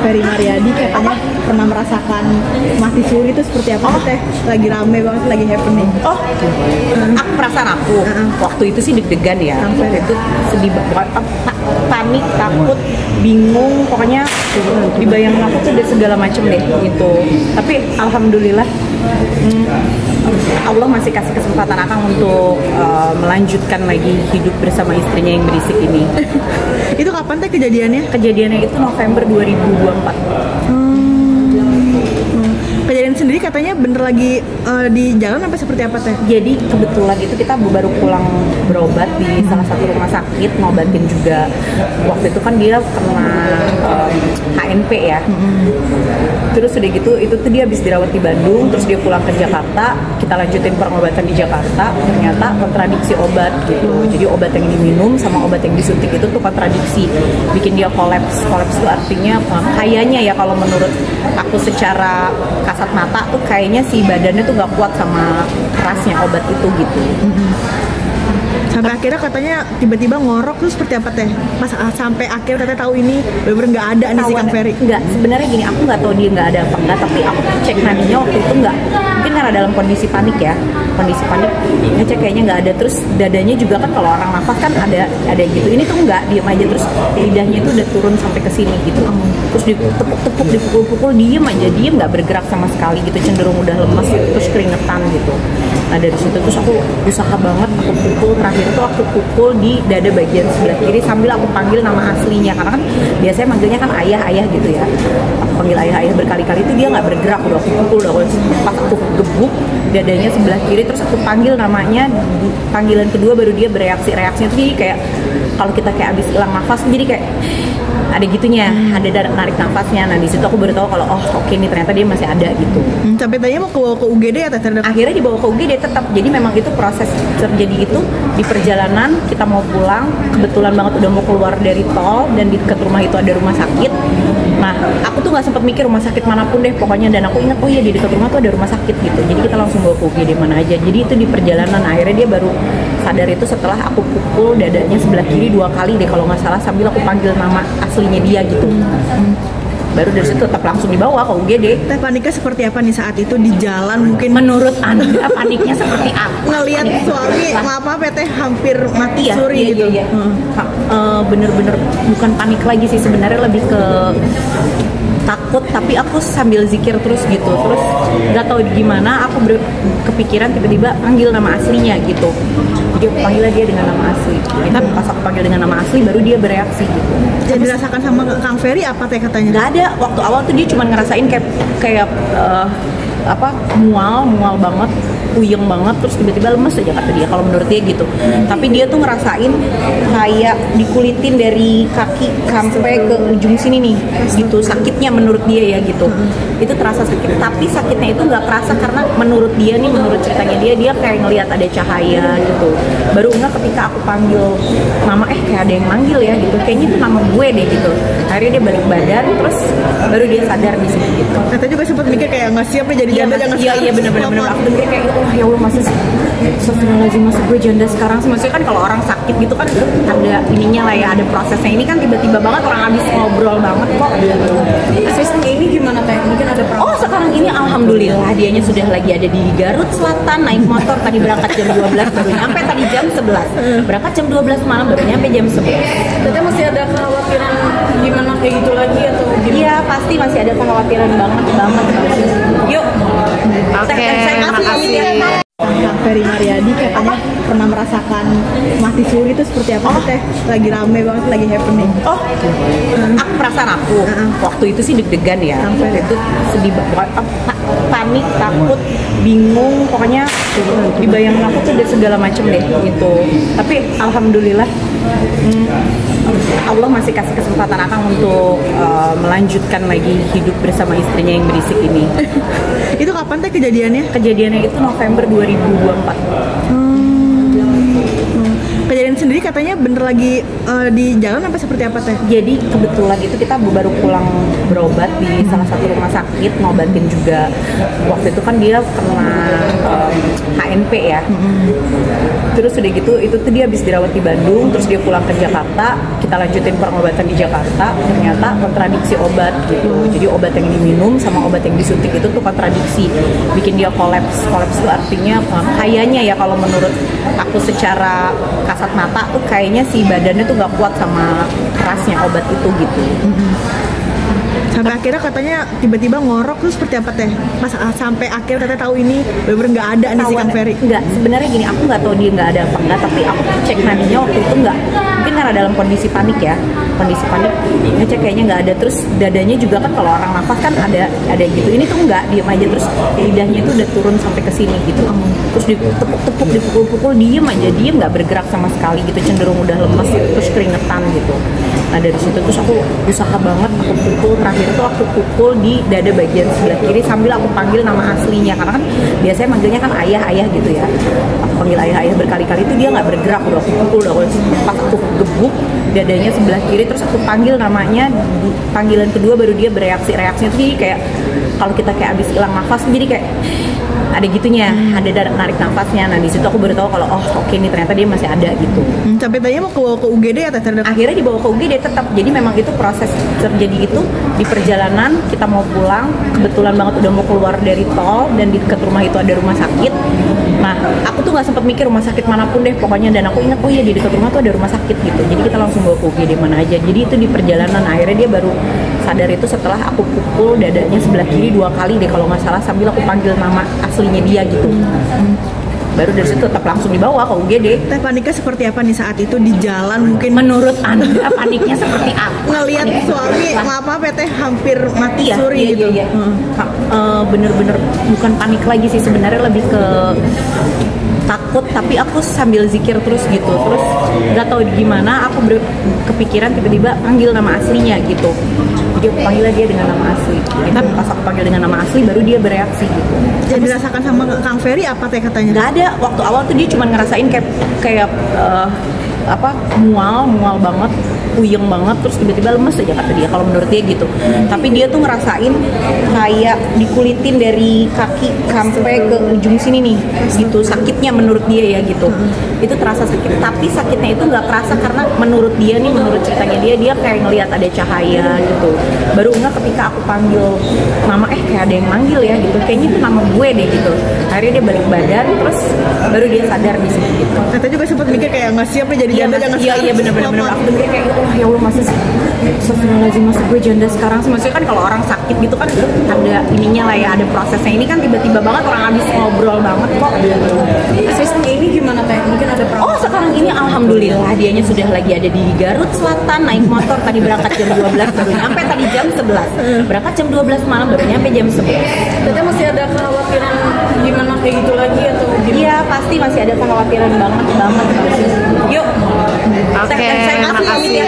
Ferry Mariadi katanya pernah merasakan mati suri itu seperti apa sih teh? Lagi rame banget, lagi happening. Perasaan aku waktu itu sih deg-degan ya. Itu sedih banget, panik, takut, bingung, pokoknya dibayangin aku tuh segala macam deh gitu. Tapi alhamdulillah Allah masih kasih kesempatan Akang untuk melanjutkan lagi hidup bersama istrinya yang berisik ini. Itu kapan teh kejadiannya? Kejadiannya itu November 2024. Kejadian sendiri katanya bener lagi di jalan apa seperti apa teh? Jadi kebetulan itu kita baru pulang berobat di salah satu rumah sakit, ngobatin juga. Waktu itu kan dia kena HNP ya. Terus udah gitu, itu tuh dia habis dirawat di Bandung, terus dia pulang ke Jakarta, kita lanjutin pengobatan di Jakarta, ternyata kontradiksi obat gitu. Jadi obat yang diminum sama obat yang disuntik itu tuh kontradiksi, bikin dia kolaps. Kolaps itu artinya kayaknya ya kalau menurut aku secara kasat mata tuh kayaknya si badannya tuh gak kuat sama kerasnya obat itu gitu. Sampai akhirnya katanya tiba-tiba ngorok tuh seperti apa teh? Pas sampai akhir katanya tahu ini bener-bener nggak ada nih si Kang Ferry. Enggak, sebenarnya gini, aku nggak tahu dia nggak ada apa enggak, tapi aku cek nadinya waktu itu nggak, mungkin karena dalam kondisi panik ya, kondisi panik ngecek kayaknya nggak ada. Terus dadanya juga kan kalau orang nafas kan ada gitu, ini tuh nggak, diem aja, terus lidahnya itu udah turun sampai ke sini gitu, terus ditepuk-tepuk, dipukul-pukul, diem aja, diem nggak bergerak sama sekali gitu, cenderung udah lemas terus keringetan gitu. Nah dari situ terus aku usaha banget, aku pukul, terakhir itu aku pukul di dada bagian sebelah kiri sambil aku panggil nama aslinya, karena kan biasanya manggilnya kan ayah gitu ya. Aku panggil ayah berkali-kali itu dia nggak bergerak, udah aku pukul, udah aku pas aku gebuk dadanya sebelah kiri, terus aku panggil namanya, panggilan kedua baru dia bereaksi. Reaksinya tuh jadi kayak kalau kita kayak abis hilang nafas, jadi kayak ada gitunya, ada narik nafasnya. Nah di situ aku baru tahu kalau oke nih ternyata dia masih ada gitu. Sampai tadinya mau ke UGD ya teh? Akhirnya dibawa ke UGD tetap. Jadi memang itu proses terjadi itu di perjalanan kita mau pulang, kebetulan banget udah mau keluar dari tol dan di dekat rumah itu ada rumah sakit. Nah aku tuh nggak sempat mikir rumah sakit manapun deh pokoknya, dan aku ingat oh iya di dekat rumah tuh ada rumah sakit gitu. Jadi kita langsung bawa ke UGD mana aja. Jadi itu di perjalanan. Akhirnya dia baru sadar itu setelah aku pukul dadanya sebelah kiri 2 kali deh kalau nggak salah, sambil aku panggil nama aslinya dia gitu. Baru dari situ tetap langsung dibawa ke UGD. Teh paniknya seperti apa nih saat itu di jalan mungkin? Menurut Anda paniknya seperti apa? Ngelihat suami apa teh hampir mati suri gitu. Iya. Bener-bener bukan panik lagi sih sebenarnya, lebih ke takut, tapi aku sambil zikir terus gitu. Terus nggak tahu gimana aku kepikiran tiba-tiba panggil nama aslinya gitu. Jadi aku panggil dia dengan nama asli. Tapi pas aku panggil dengan nama asli baru dia bereaksi gitu. Yang dirasakan sama Kang Ferry apa teh katanya? Nggak ada, waktu awal tuh dia cuma ngerasain kayak mual banget, puyeng banget, terus tiba-tiba lemes aja kata dia, kalau menurut dia gitu. Tapi dia tuh ngerasain kayak dikulitin dari kaki sampai ke ujung sini nih gitu, sakitnya menurut dia ya gitu. Itu terasa sakit, tapi sakitnya itu nggak kerasa karena menurut dia nih, menurut ceritanya dia kayak ngelihat ada cahaya gitu. Baru enggak ketika aku panggil mama, kayak ada yang manggil ya gitu, kayaknya itu nama gue deh gitu. Akhirnya dia balik badan, terus baru dia sadar di sini gitu. Katanya juga sempat mikir kayak nggak siap nih jadi janda, jangan sekarang. Iya bener-bener aku mikir kayak ya Allah masa sih, astagfirullahaladzim masa gue janda sekarang sih. Maksudnya kan kalau orang sakit gitu kan ada ininya lah ya, ada prosesnya. Ini kan tiba-tiba banget orang habis ngobrol banget kok. Sistem ini gimana teh? Mungkin ada Oh sekarang ini alhamdulillah dianya sudah lagi ada di Garut Selatan, naik motor tadi berangkat jam 12 baru nyampe tadi jam 11, berangkat jam 12 malam baru nyampe jam 11. Tapi masih ada kekhawatiran gimana kayak gitu lagi atau gimana? Iya pasti masih ada kekhawatiran banget. Yuk. Oke, terima kasih. Kang Ferry Mariadi katanya pernah merasakan mati suri itu seperti apa teh? Lagi rame banget, lagi happening. Perasaan aku waktu itu sih deg-degan ya. Itu sedih banget, panik, takut, bingung, pokoknya dibayangin aku tuh segala macam deh gitu. Tapi alhamdulillah Allah masih kasih kesempatan Akang untuk melanjutkan lagi hidup bersama istrinya yang berisik ini. Itu kapan teh kejadiannya? Kejadiannya itu November 2024. Kejadian sendiri katanya bener lagi di jalan apa seperti apa teh? Jadi kebetulan itu kita baru pulang berobat di salah satu rumah sakit, ngobatin juga. Waktu itu kan dia kena HNP ya. Terus udah gitu itu tuh dia habis dirawat di Bandung, terus dia pulang ke Jakarta, kita kita lanjutin pengobatan di Jakarta, ternyata kontradiksi obat gitu. Jadi obat yang diminum sama obat yang disuntik itu tuh kontradiksi, bikin dia kolaps. Kolaps itu artinya kayaknya ya kalau menurut aku secara kasat mata tuh kayaknya si badannya tuh gak kuat sama kerasnya obat itu gitu. Sampai akhirnya katanya tiba-tiba ngorok tuh seperti apa teh? Pas sampai akhir teteh tahu ini bener-bener nggak ada nih si Kang Ferry. Enggak, sebenarnya gini, aku nggak tahu dia nggak ada apa enggak, tapi aku cek nadinya waktu itu nggak, mungkin karena dalam kondisi panik ya, kondisi panik ngecek kayaknya nggak ada. Terus dadanya juga kan kalau orang nafas kan ada gitu, ini tuh nggak, diem aja, terus lidahnya itu udah turun sampai ke sini gitu, terus ditepuk-tepuk, dipukul-pukul, diem aja, diem nggak bergerak sama sekali gitu, cenderung udah lemes terus keringetan gitu. Nah dari situ terus aku usaha banget, aku pukul, terakhir itu aku pukul di dada bagian sebelah kiri sambil aku panggil nama aslinya, karena kan biasanya manggilnya kan ayah gitu ya. Aku panggil ayah berkali-kali itu dia nggak bergerak, udah aku pukul, udah pas aku gebuk dadanya sebelah kiri, terus aku panggil namanya, di panggilan kedua baru dia bereaksi. Reaksinya tuh jadi kayak kalau kita kayak abis hilang nafas, jadi kayak ada gitunya, ada narik nafasnya. Nah di situ aku baru tahu kalau oke nih ternyata dia masih ada gitu. Sampai tadinya mau ke UGD ya teh? Akhirnya dibawa ke UGD tetap. Jadi memang itu proses terjadi itu di perjalanan kita mau pulang, kebetulan banget udah mau keluar dari tol dan di dekat rumah itu ada rumah sakit. Nah aku tuh nggak sempat mikir rumah sakit manapun deh pokoknya, dan aku ingat oh iya di dekat rumah tuh ada rumah sakit gitu. Jadi kita langsung bawa ke UGD mana aja. Jadi itu di perjalanan akhirnya dia baru sadar itu setelah aku pukul dadanya sebelah kiri 2 kali deh kalau nggak salah, sambil aku panggil nama aslinya dia gitu. Baru dari situ tetap langsung dibawa ke UGD. Teh paniknya seperti apa nih saat itu di jalan mungkin? Menurut Anda paniknya seperti apa? Ngelihat suami apa teh hampir mati suri gitu. Iya. Bener-bener bukan panik lagi sih sebenarnya, lebih ke takut, tapi aku sambil zikir terus gitu. Terus nggak tahu gimana aku kepikiran tiba-tiba panggil nama aslinya gitu. Jadi aku panggil dia dengan nama asli. Kita pas aku panggil dengan nama asli baru dia bereaksi gitu. Jadi dirasakan sama Kang Ferry apa teh katanya? Nggak ada, waktu awal tuh dia cuma ngerasain kayak mual banget, puyeng banget, terus tiba-tiba lemes aja kata dia, kalau menurut dia gitu. Tapi dia tuh ngerasain kayak dikulitin dari kaki sampai ke ujung sini nih gitu, sakitnya menurut dia ya gitu. Itu terasa sakit, tapi sakitnya itu nggak kerasa karena menurut dia nih, menurut ceritanya dia kayak ngelihat ada cahaya gitu. Baru enggak ketika aku panggil nama, kayak ada yang manggil ya gitu, kayaknya itu nama gue deh gitu. Akhirnya dia balik badan, terus baru dia sadar di sini gitu. Katanya juga sempat mikir kayak nggak siap nih jadi janda, jangan sekarang. Iya bener. Aku mikir kayak ya Allah, masih astagfirullahaladzim, masa gue janda sekarang sih. Maksudnya kan kalau orang sakit gitu kan ada ininya lah ya, ada prosesnya. Ini kan tiba-tiba banget orang habis ngobrol banget kok. Sistemnya ini gimana teh? Mungkin ada Sekarang ini alhamdulillah dianya sudah lagi ada di Garut Selatan, naik motor tadi berangkat jam 12 baru nyampe tadi jam 11. Berangkat jam 12 malam baru nyampe jam 11. Teteh masih ada kekhawatiran gimana kayak gitu lagi atau gimana? Iya pasti masih ada kekhawatiran banget. Yuk. Oke, terima kasih.